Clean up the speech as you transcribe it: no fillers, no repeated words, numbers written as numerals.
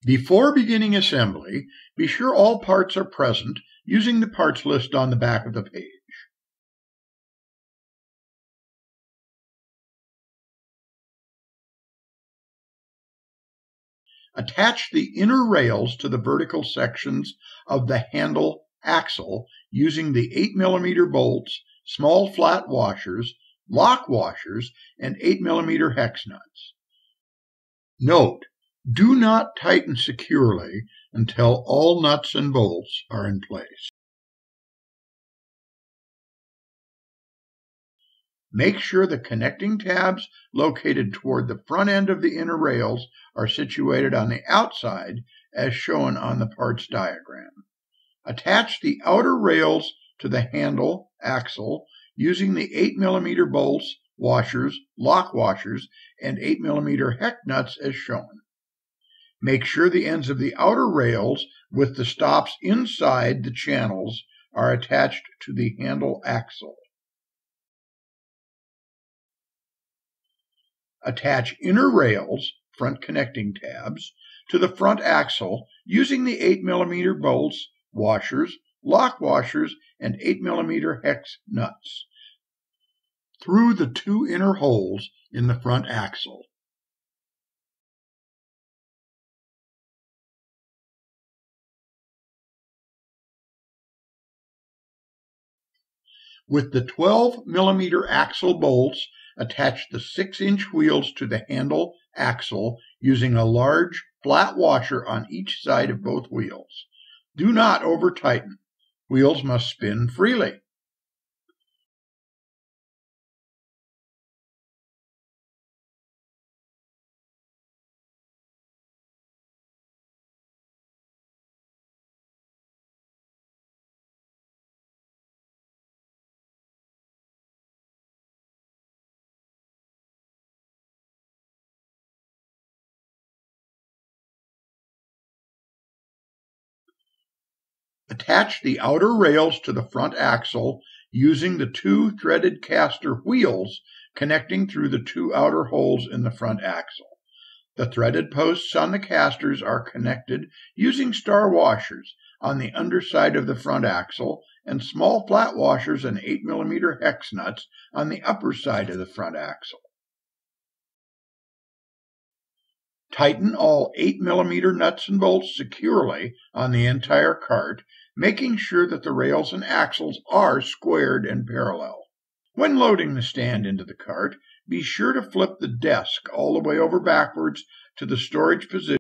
Before beginning assembly, be sure all parts are present using the parts list on the back of the page. Attach the inner rails to the vertical sections of the handle axle using the 8mm bolts, small flat washers, lock washers, and 8mm hex nuts. Note, do not tighten securely until all nuts and bolts are in place. Make sure the connecting tabs located toward the front end of the inner rails are situated on the outside as shown on the parts diagram. Attach the outer rails to the handle axle using the 8mm bolts, washers, lock washers, and 8mm hex nuts as shown. Make sure the ends of the outer rails with the stops inside the channels are attached to the handle axle. Attach inner rails, front connecting tabs, to the front axle using the 8mm bolts, washers, lock washers, and 8mm hex nuts through the two inner holes in the front axle. With the 12mm axle bolts, attach the 6-inch wheels to the handle axle using a large flat washer on each side of both wheels. Do not over-tighten. Wheels must spin freely. Attach the outer rails to the front axle using the two threaded caster wheels connecting through the two outer holes in the front axle. The threaded posts on the casters are connected using star washers on the underside of the front axle and small flat washers and 8mm hex nuts on the upper side of the front axle. Tighten all 8mm nuts and bolts securely on the entire cart, making sure that the rails and axles are squared and parallel. When loading the stand into the cart, be sure to flip the desk all the way over backwards to the storage position